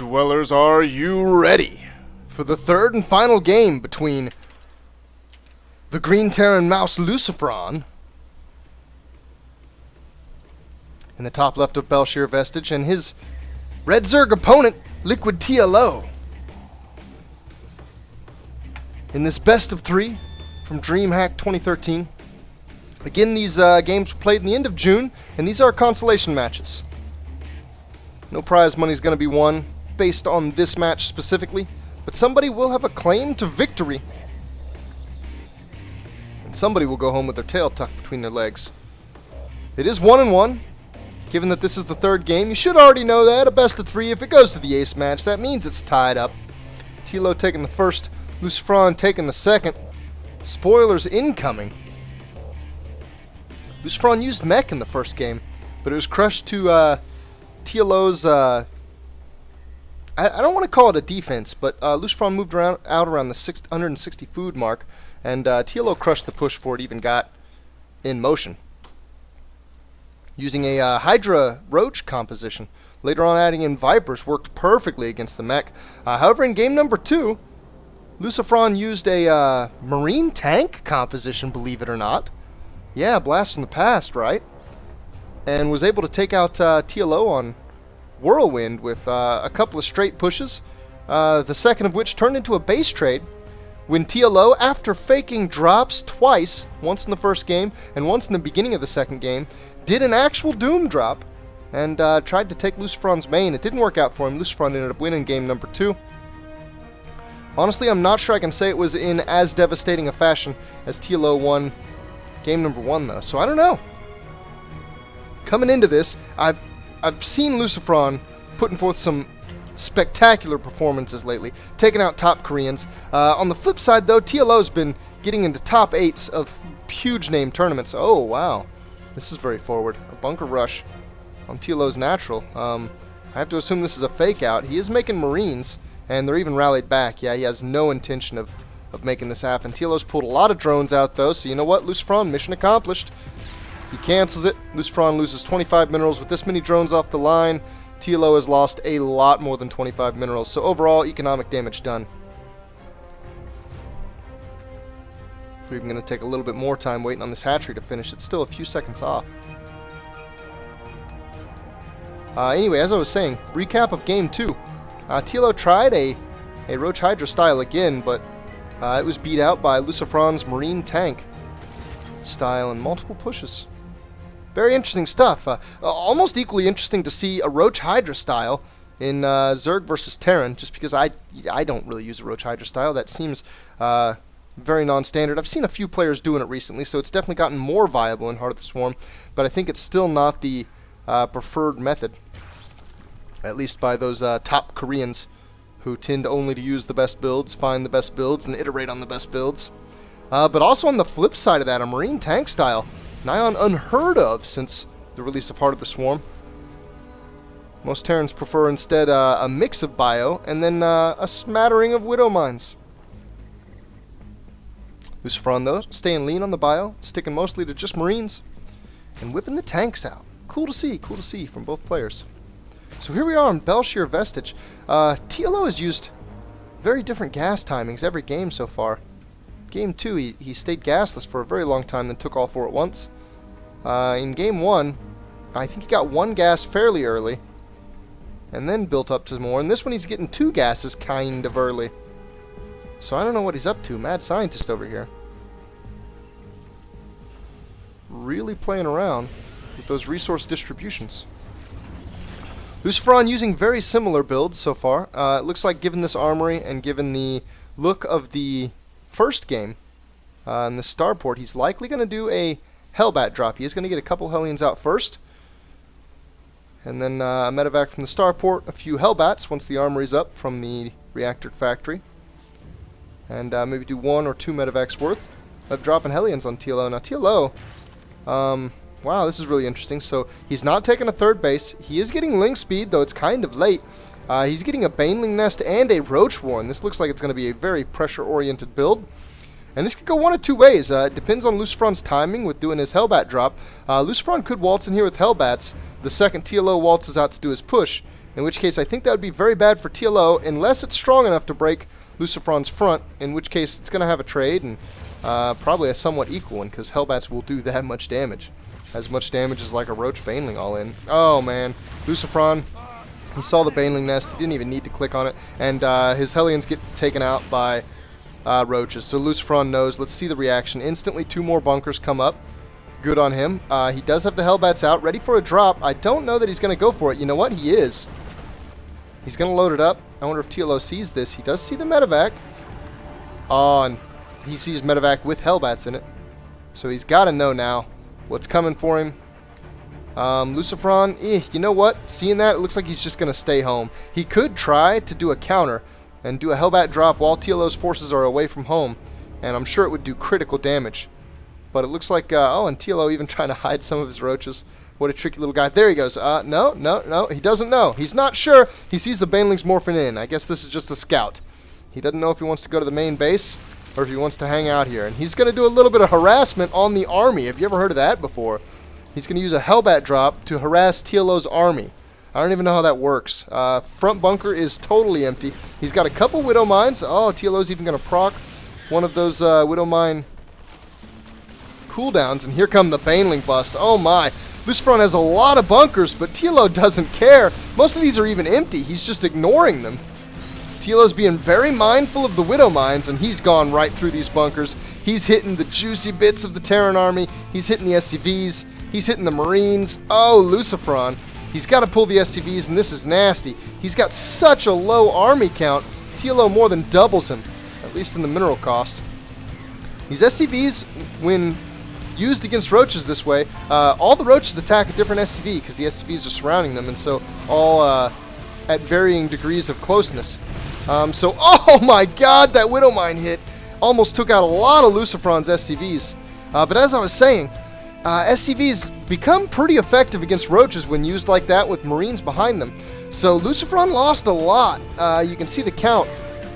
Dwellers, are you ready for the third and final game between the Green Terran mouzLucifron in the top left of bel'shir Vestige and his red Zerg opponent, LiquidTLO, in this best of 3 from Dreamhack 2013. Again, these games were played in the end of June, and these are consolation matches. No prize money is going to be won based on this match specifically, but somebody will have a claim to victory. And somebody will go home with their tail tucked between their legs. It is 1-1. Given that this is the third game, you should already know that. A best of 3, if it goes to the ace match, that means it's tied up. TLO taking the first, Lucifron taking the second. Spoilers incoming. Lucifron used mech in the first game, but it was crushed to TLO's, I don't want to call it a defense, but Lucifron moved out around the 660 food mark, and TLO crushed the push before it even got in motion. Using a Hydra Roach composition. Later on adding in Vipers worked perfectly against the mech. However, in game number 2, Lucifron used a Marine tank composition, believe it or not. Yeah, blast from the past, right? And was able to take out TLO on Whirlwind with a couple of straight pushes, the second of which turned into a base trade when TLO, after faking drops twice, once in the first game and once in the beginning of the second game, did an actual Doom drop and tried to take Lucifron's main. It didn't work out for him. Lucifron ended up winning game number 2. Honestly, I'm not sure I can say it was in as devastating a fashion as TLO won game number 1, though, so I don't know. Coming into this, I've seen Lucifron putting forth some spectacular performances lately, taking out top Koreans. On the flip side, though, TLO's been getting into top 8s of huge name tournaments. Oh, wow. This is very forward. A bunker rush on TLO's natural. I have to assume this is a fake out. He is making Marines, and they're even rallied back. Yeah, he has no intention of making this happen. TLO's pulled a lot of drones out, though, so you know what? Lucifron, mission accomplished. He cancels it. Lucifron loses 25 minerals with this many drones off the line. TLO has lost a lot more than 25 minerals, so overall, economic damage done. We're even going to take a little bit more time waiting on this hatchery to finish. It's still a few seconds off. Anyway, as I was saying, recap of game 2. TLO tried a Roach Hydra style again, but it was beat out by Lucifron's Marine tank style in multiple pushes. Very interesting stuff. Almost equally interesting to see a Roach Hydra style in Zerg versus Terran, just because I don't really use a Roach Hydra style. That seems very non-standard. I've seen a few players doing it recently, so it's definitely gotten more viable in Heart of the Swarm, but I think it's still not the preferred method, at least by those top Koreans who tend only to use the best builds, find the best builds, and iterate on the best builds. But also on the flip side of that, a Marine tank style, nigh on unheard of since the release of Heart of the Swarm. Most Terrans prefer instead a mix of bio and then a smattering of Widow Mines. Lucifron, though, staying lean on the bio, sticking mostly to just Marines, and whipping the tanks out. Cool to see from both players. So here we are on bel'shir Vestige. TLO has used very different gas timings every game so far. Game 2, he stayed gasless for a very long time, then took all 4 at once. In game 1, I think he got 1 gas fairly early, and then built up to more. And this one, he's getting 2 gases kind of early. So I don't know what he's up to. Mad scientist over here. Really playing around with those resource distributions. Lucifron using very similar builds so far. It looks like given this armory and given the look of the first game in the starport, he's likely going to do a Hellbat drop. He is going to get a couple Hellions out first, and then a medevac from the starport, a few Hellbats once the armory's up from the reactor factory, and maybe do 1 or 2 medevacs worth of dropping Hellions on TLO. Now TLO, wow, this is really interesting. So he's not taking a third base. He is getting Link speed, though it's kind of late. He's getting a Baneling Nest and a Roach Warren. This looks like it's going to be a very pressure-oriented build. And this could go one of 2 ways. It depends on Lucifron's timing with doing his Hellbat drop. Lucifron could waltz in here with Hellbats. The second TLO waltzes out to do his push. in which case I think that would be very bad for TLO unless it's strong enough to break Lucifron's front, in which case it's going to have a trade, and probably a somewhat equal one, because Hellbats will do that much damage. As much damage as like a Roach Baneling all in. Oh man, Lucifron, he saw the Baneling nest, he didn't even need to click on it, and his Hellions get taken out by Roaches. So Lucifron knows, let's see the reaction. Instantly 2 more bunkers come up. Good on him. He does have the Hellbats out, ready for a drop. I don't know that he's going to go for it. You know what? He is. He's going to load it up. I wonder if TLO sees this. He does see the medevac. Oh, and he sees medevac with Hellbats in it. So he's got to know now what's coming for him. Lucifron, you know what? Seeing that, it looks like he's just going to stay home. He could try to do a counter and do a Hellbat drop while TLO's forces are away from home, and I'm sure it would do critical damage. But it looks like, oh, and TLO even trying to hide some of his roaches. What a tricky little guy. There he goes. No, he doesn't know. He's not sure. He sees the Banelings morphing in. I guess this is just a scout. He doesn't know if he wants to go to the main base or if he wants to hang out here. And he's going to do a little bit of harassment on the army. Have you ever heard of that before? He's going to use a Hellbat drop to harass TLO's army. I don't even know how that works. Front bunker is totally empty. He's got a couple Widow Mines. Oh, TLO's even going to proc one of those Widow Mine cooldowns. And here come the Baneling bust. Oh my. Lucifron has a lot of bunkers, but TLO doesn't care. Most of these are even empty. He's just ignoring them. TLO's being very mindful of the Widow Mines, and he's gone right through these bunkers. He's hitting the juicy bits of the Terran army. He's hitting the SCVs. He's hitting the Marines. Oh, Lucifron. He's got to pull the SCVs, and this is nasty. He's got such a low army count. TLO more than doubles him, at least in the mineral cost. These SCVs, when used against Roaches this way, all the Roaches attack a different SCV because the SCVs are surrounding them, and so all at varying degrees of closeness. Oh my god, that Widow Mine hit almost took out a lot of Lucifron's SCVs. But as I was saying, SCVs become pretty effective against Roaches when used like that with Marines behind them. So Lucifron lost a lot. You can see the count.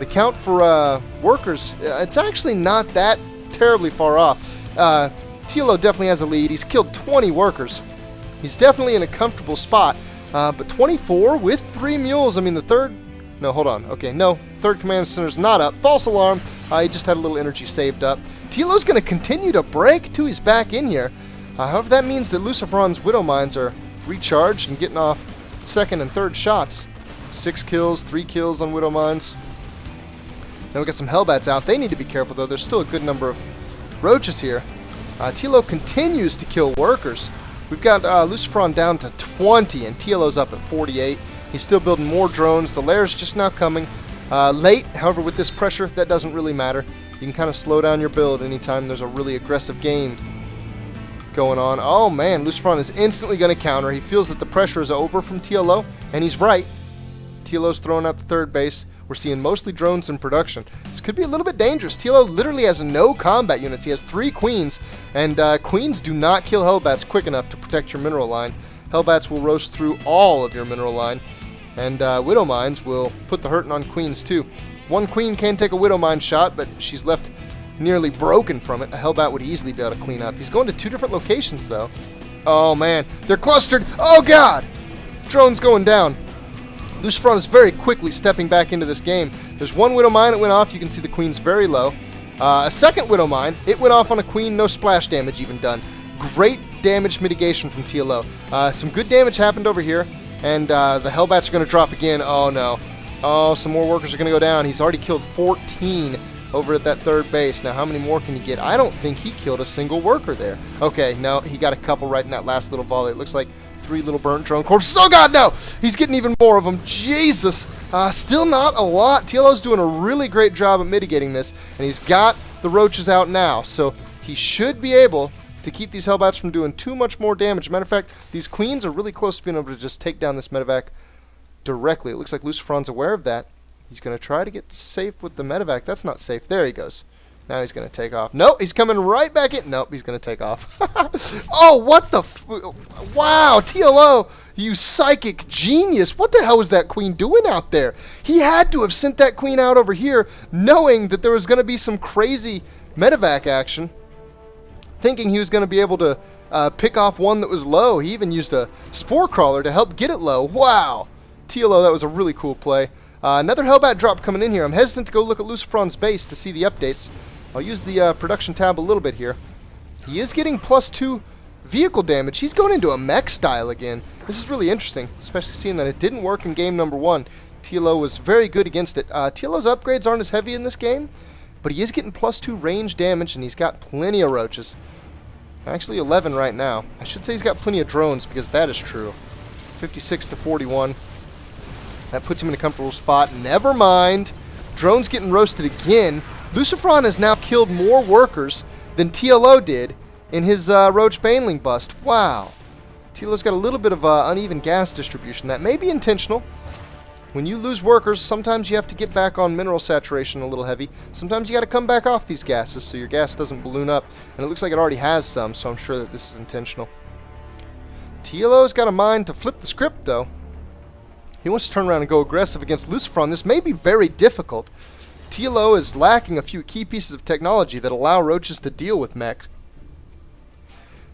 The count for workers, it's actually not that terribly far off. TLO definitely has a lead. He's killed 20 workers. He's definitely in a comfortable spot. But 24 with 3 mules. I mean, the third... No, hold on. Okay, no. Third command center's not up. False alarm. He just had a little energy saved up. TLO's going to continue to break till he's back in here. However, that means that Lucifron's Widow Mines are recharged and getting off second and third shots. 6 kills, 3 kills on Widow Mines. Now we got some Hellbats out. They need to be careful, though. There's still a good number of Roaches here. TLO continues to kill workers. We've got Lucifron down to 20, and TLO's up at 48. He's still building more drones. The lair's just now coming. Late, however, with this pressure, that doesn't really matter. You can kind of slow down your build anytime there's a really aggressive game going on. Oh man, Lucifron is instantly going to counter. He feels that the pressure is over from TLO, and he's right. TLO's throwing out the third base. We're seeing mostly drones in production. This could be a little bit dangerous. TLO literally has no combat units. He has 3 Queens, and Queens do not kill Hellbats quick enough to protect your mineral line. Hellbats will roast through all of your mineral line, and Widow Mines will put the hurting on Queens too. 1 Queen can take a Widow Mine shot, but she's left nearly broken from it. A Hellbat would easily be able to clean up. He's going to 2 different locations, though. Oh man, they're clustered. Oh god! Drone's going down. Lucifron is very quickly stepping back into this game. There's 1 Widow Mine that went off. You can see the Queen's very low. A second Widow Mine. It went off on a Queen. No splash damage even done. Great damage mitigation from TLO. Some good damage happened over here. And the Hellbats are going to drop again. Oh no. Oh, some more workers are going to go down. He's already killed 14 over at that third base. Now, how many more can he get? I don't think he killed a single worker there. Okay, no, he got a couple right in that last little volley. It looks like 3 little burnt drone corpses. Oh god, no! He's getting even more of them. Jesus! Still not a lot. TLO's doing a really great job at mitigating this, and he's got the Roaches out now, so he should be able to keep these Hellbats from doing too much more damage. Matter of fact, these Queens are really close to being able to just take down this medevac directly. It looks like Lucifron's aware of that. He's going to try to get safe with the medevac. That's not safe. There he goes. Now he's going to take off. Nope, he's coming right back in. Nope, he's going to take off. Oh, what the wow, TLO, you psychic genius. What the hell was that Queen doing out there? He had to have sent that Queen out over here knowing that there was going to be some crazy medevac action, thinking he was going to be able to pick off one that was low. He even used a Spore Crawler to help get it low. Wow. TLO, that was a really cool play. Another Hellbat drop coming in here. I'm hesitant to go look at Lucifron's base to see the updates. I'll use the production tab a little bit here. He is getting +2 vehicle damage. He's going into a mech style again. This is really interesting, especially seeing that it didn't work in game number 1. TLO was very good against it. TLO's upgrades aren't as heavy in this game, but he is getting +2 range damage, and he's got plenty of roaches. Actually 11 right now. I should say he's got plenty of drones, because that is true. 56 to 41. That puts him in a comfortable spot. Never mind. Drone's getting roasted again. Lucifron has now killed more workers than TLO did in his Roach Baneling bust. Wow. TLO's got a little bit of uneven gas distribution. That may be intentional. When you lose workers, sometimes you have to get back on mineral saturation a little heavy. Sometimes you got to come back off these gases so your gas doesn't balloon up. And it looks like it already has some, so I'm sure that this is intentional. TLO's got a mind to flip the script, though. He wants to turn around and go aggressive against Lucifron. This may be very difficult. TLO is lacking a few key pieces of technology that allow roaches to deal with mech.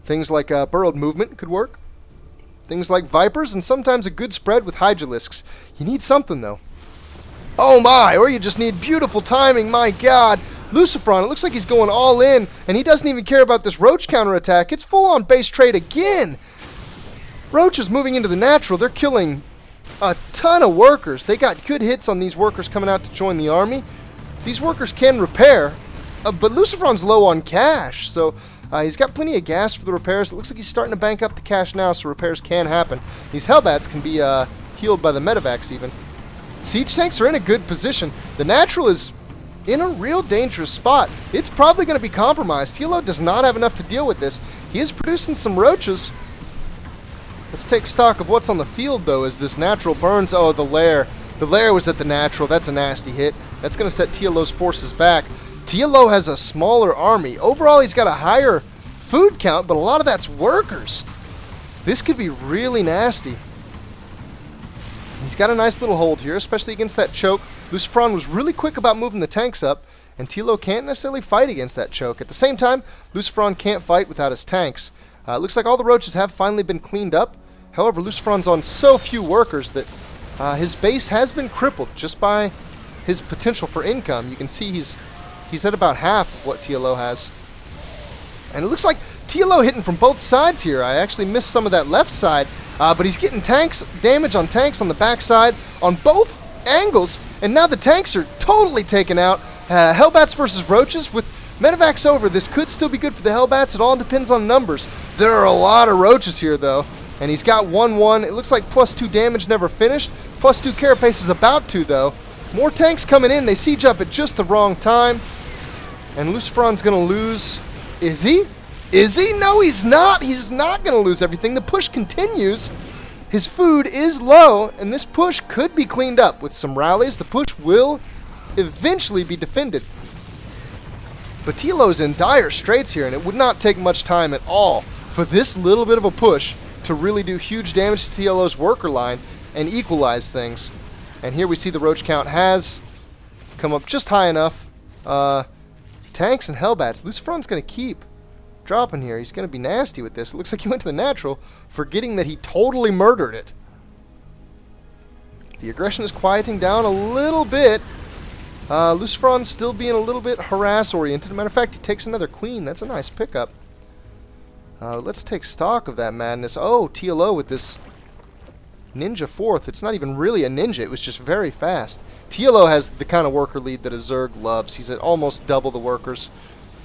Things like burrowed movement could work. Things like Vipers, and sometimes a good spread with Hydralisks. You need something, though. Oh my, or you just need beautiful timing, my god. Lucifron, it looks like he's going all in, and he doesn't even care about this Roach counterattack. It's full-on base trade again. Roach is moving into the natural. They're killing a ton of workers. They got good hits on these workers coming out to join the army. These workers can repair, but Lucifron's low on cash, so he's got plenty of gas for the repairs. It looks like he's starting to bank up the cash now, so repairs can happen. These Hellbats can be healed by the medevacs even. Siege tanks are in a good position. The natural is in a real dangerous spot. It's probably going to be compromised. TLO does not have enough to deal with this. He is producing some roaches. Let's take stock of what's on the field, though, as this natural burns. Oh, the lair. The lair was at the natural. That's a nasty hit. That's going to set TLO's forces back. TLO has a smaller army. Overall, he's got a higher food count, but a lot of that's workers. This could be really nasty. He's got a nice little hold here, especially against that choke. Lucifron was really quick about moving the tanks up, and TLO can't necessarily fight against that choke. At the same time, Lucifron can't fight without his tanks. It looks like all the roaches have finally been cleaned up. However, Lucifron's on so few workers that his base has been crippled just by his potential for income. You can see he's at about half of what TLO has. And it looks like TLO hitting from both sides here. I actually missed some of that left side, but he's getting damage on tanks on the back side on both angles, and now the tanks are totally taken out. Hellbats versus roaches. With medevacs over, this could still be good for the Hellbats. It all depends on numbers. There are a lot of roaches here, though, and he's got 1-1. It looks like +2 damage never finished. +2 carapace is about to, though. More tanks coming in. They siege up at just the wrong time. And Lucifron's going to lose. Is he? Is he? No, he's not. He's not going to lose everything. The push continues. His food is low, and this push could be cleaned up with some rallies. The push will eventually be defended. But TLO's in dire straits here, and it would not take much time at all for this little bit of a push to really do huge damage to TLO's worker line and equalize things. And here we see the roach count has come up just high enough. Tanks and Hellbats. Lucifron's going to keep dropping here. He's going to be nasty with this. It looks like he went to the natural, forgetting that he totally murdered it. The aggression is quieting down a little bit. Lucifron's still being a little bit harass-oriented. Matter of fact, he takes another queen. That's a nice pickup. Let's take stock of that madness. Oh, TLO with this Ninja 4th. It's not even really a ninja. It was just very fast. TLO has the kind of worker lead that a Zerg loves. He's at almost double the workers.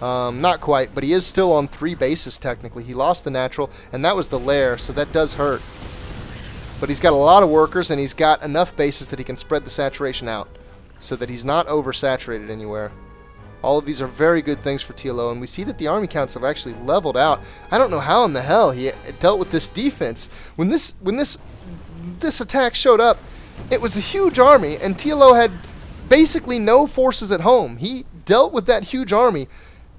Not quite, but he is still on 3 bases technically. He lost the natural, and that was the lair, so that does hurt. But he's got a lot of workers, and he's got enough bases that he can spread the saturation out so that he's not oversaturated anywhere. All of these are very good things for TLO, and we see that the army counts have actually leveled out. I don't know how in the hell he dealt with this defense. When this attack showed up, it was a huge army, and TLO had basically no forces at home. He dealt with that huge army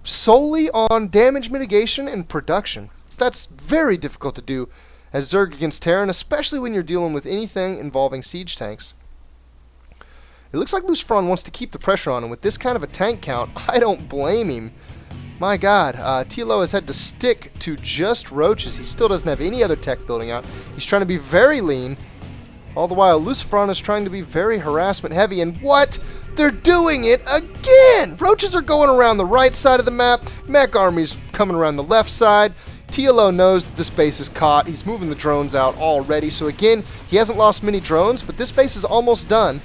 solely on damage mitigation and production. So that's very difficult to do as Zerg against Terran, especially when you're dealing with anything involving siege tanks. It looks like Lucifron wants to keep the pressure on him. With this kind of a tank count, I don't blame him. My god, TLO has had to stick to just roaches. He still doesn't have any other tech building out. He's trying to be very lean, All the while, Lucifron is trying to be very harassment heavy, and what? They're doing it again! Roaches are going around the right side of the map, mech army's coming around the left side. TLO knows that this base is caught. He's moving the drones out already, so again, he hasn't lost many drones, but this base is almost done.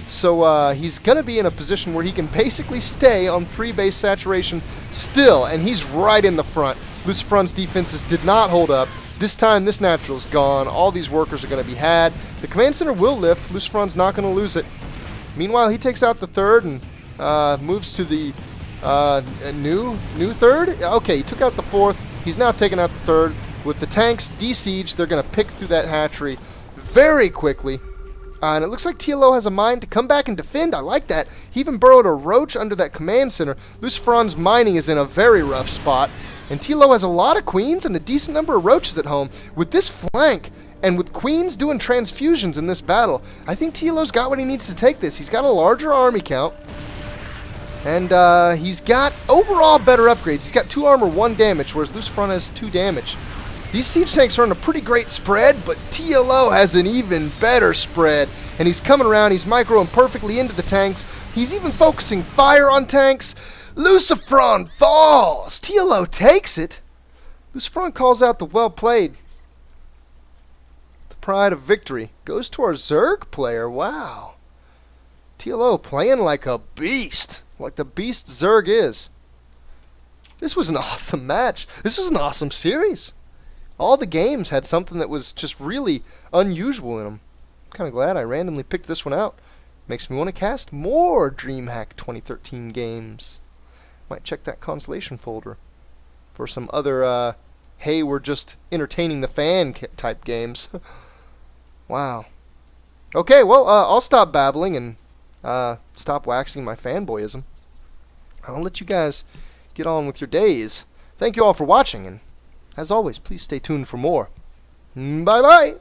So he's going to be in a position where he can basically stay on 3 base saturation still, and he's right in the front. Lucifron's defenses did not hold up. This time, this natural's gone. All these workers are going to be had. The command center will lift. Lucifron's not going to lose it. Meanwhile, he takes out the third and moves to the new third. Okay, he took out the fourth. He's now taking out the third. With the tanks de-sieged, they're going to pick through that hatchery very quickly. And it looks like TLO has a mind to come back and defend. I like that. He even burrowed a roach under that command center. Lucifron's mining is in a very rough spot. And TLO has a lot of queens and a decent number of roaches at home. With this flank, and with queens doing transfusions in this battle, I think TLO's got what he needs to take this. He's got a larger army count. And he's got overall better upgrades. He's got 2 armor, 1 damage, whereas Lucifron has 2 damage. These siege tanks are on a pretty great spread, but TLO has an even better spread. And he's coming around, he's microing perfectly into the tanks. He's even focusing fire on tanks. Lucifron falls! TLO takes it. Lucifron calls out the well played. The pride of victory goes to our Zerg player. Wow. TLO playing like a beast. Like the beast Zerg is. This was an awesome match. This was an awesome series. All the games had something that was just really unusual in them. I'm kind of glad I randomly picked this one out. Makes me want to cast more Dreamhack 2013 games. Might check that consolation folder for some other, hey, we're just entertaining the fan type games. Wow. Okay, well, I'll stop babbling and stop waxing my fanboyism. I'll let you guys get on with your days. Thank you all for watching, and as always, please stay tuned for more. Bye-bye!